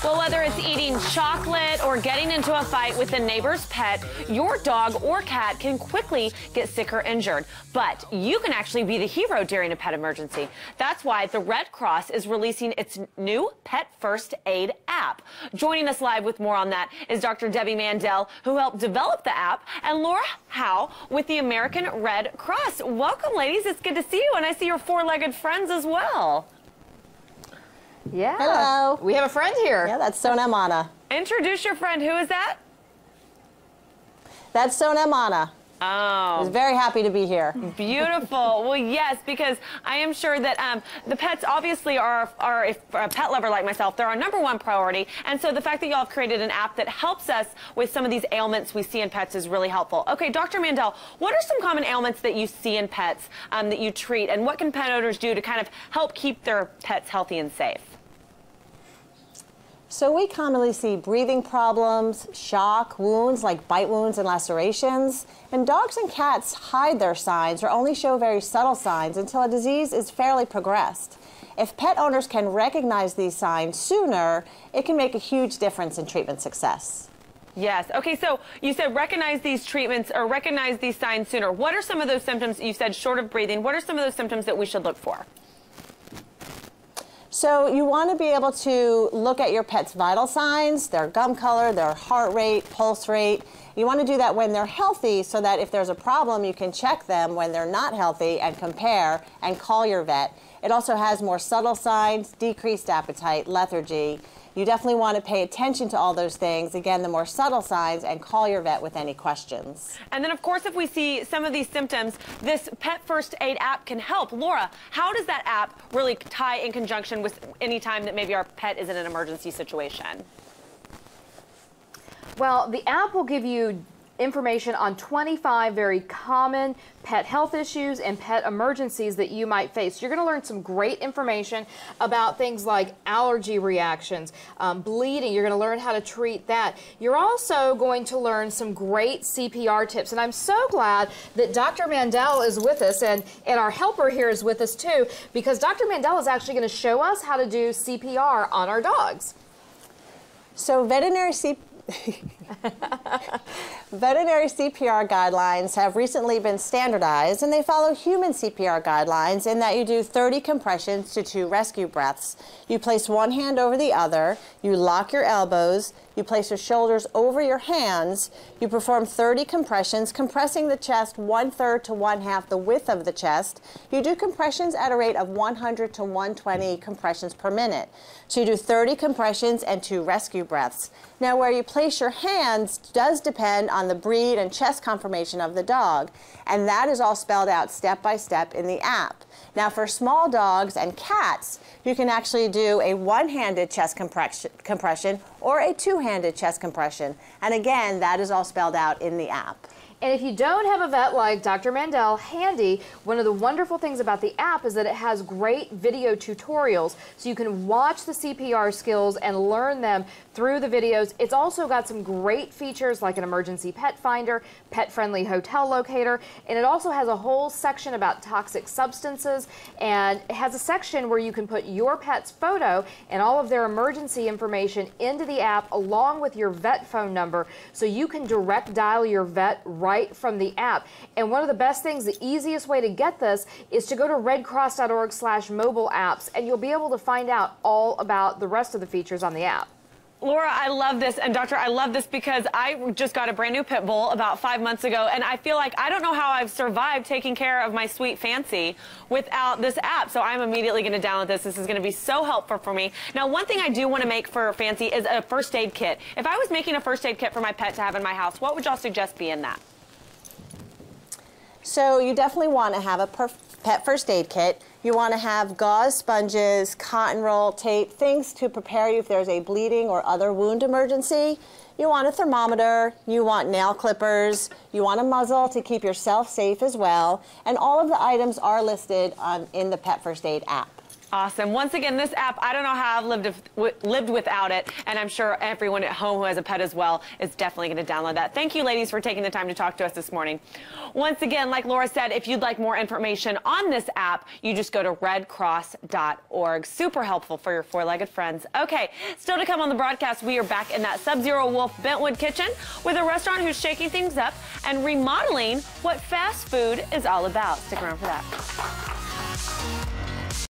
Well, whether it's eating chocolate or getting into a fight with a neighbor's pet, your dog or cat can quickly get sick or injured. But you can actually be the hero during a pet emergency. That's why the Red Cross is releasing its new Pet First Aid app. Joining us live with more on that is Dr. Debbie Mandel, who helped develop the app, and Laura Howe with the American Red Cross. Welcome, ladies. It's good to see you, and I see your four-legged friends as well. Yeah. Hello. We have a friend here. Yeah, that's Sona Mana. Introduce your friend. Who is that? That's Sona Mana. Oh. I was very happy to be here. Beautiful. Well, yes, because I am sure that the pets obviously are, if a pet lover like myself, they're our #1 priority. And so the fact that y'all have created an app that helps us with some of these ailments we see in pets is really helpful. Okay, Dr. Mandel, what are some common ailments that you see in pets that you treat, and what can pet owners do to kind of help keep their pets healthy and safe? So we commonly see breathing problems, shock, wounds like bite wounds and lacerations, and dogs and cats hide their signs or only show very subtle signs until a disease is fairly progressed. If pet owners can recognize these signs sooner, it can make a huge difference in treatment success. Yes. Okay, so you said recognize these treatments or recognize these signs sooner. What are some of those symptoms? You said short of breathing. What are some of those symptoms that we should look for? So you want to be able to look at your pet's vital signs, their gum color, their heart rate, pulse rate. You want to do that when they're healthy so that if there's a problem, you can check them when they're not healthy and compare and call your vet. It also has more subtle signs, decreased appetite, lethargy. You definitely want to pay attention to all those things. Again, the more subtle signs, and call your vet with any questions. And then, of course, if we see some of these symptoms, this Pet First Aid app can help. Laura, how does that app really tie in conjunction with any time that maybe our pet is in an emergency situation? Well, the app will give you information on 25 very common pet health issues and pet emergencies that you might face. You're going to learn some great information about things like allergy reactions, bleeding. You're going to learn how to treat that. You're also going to learn some great CPR tips. And I'm so glad that Dr. Mandel is with us, and our helper here is with us too, because Dr. Mandel is actually going to show us how to do CPR on our dogs. So veterinary CPR guidelines have recently been standardized, and they follow human CPR guidelines in that you do 30 compressions to 2 rescue breaths. You place one hand over the other, you lock your elbows, you place your shoulders over your hands, you perform 30 compressions, compressing the chest 1/3 to 1/2 the width of the chest. You do compressions at a rate of 100 to 120 compressions per minute. So you do 30 compressions and 2 rescue breaths. Now, where you place your hands does depend on the breed and chest conformation of the dog, and that is all spelled out step by step in the app. Now, for small dogs and cats, you can actually do a one-handed chest compression or a two-handed chest compression. And again, that is all spelled out in the app. And if you don't have a vet like Dr. Mandel handy, one of the wonderful things about the app is that it has great video tutorials, so you can watch the CPR skills and learn them through the videos. It's also got some great features like an emergency pet finder, pet-friendly hotel locator, and it also has a whole section about toxic substances, and it has a section where you can put your pet's photo and all of their emergency information into the app along with your vet phone number, so you can direct dial your vet right from the app. And one of the best things, the easiest way to get this is to go to redcross.org/mobile apps, and you'll be able to find out all about the rest of the features on the app. Laura, I love this, and Doctor, I love this because I just got a brand new pit bull about 5 months ago, and I feel like I don't know how I've survived taking care of my sweet Fancy without this app, so I'm immediately going to download this. This is going to be so helpful for me. Now, one thing I do want to make for Fancy is a first aid kit. If I was making a first aid kit for my pet to have in my house, what would y'all suggest be in that? So you definitely want to have a pet first aid kit. You want to have gauze sponges, cotton roll, tape, things to prepare you if there's a bleeding or other wound emergency. You want a thermometer, you want nail clippers, you want a muzzle to keep yourself safe as well, and all of the items are listed in the Pet First Aid app. Awesome. Once again, this app, I don't know how I've lived without it, and I'm sure everyone at home who has a pet as well is definitely going to download that. Thank you, ladies, for taking the time to talk to us this morning. Once again, like Laura said, if you'd like more information on this app, you just go to redcross.org. Super helpful for your four-legged friends. Okay, still to come on the broadcast, we are back in that Sub-Zero Wolf Bentwood kitchen with a restaurant who's shaking things up and remodeling what fast food is all about. Stick around for that.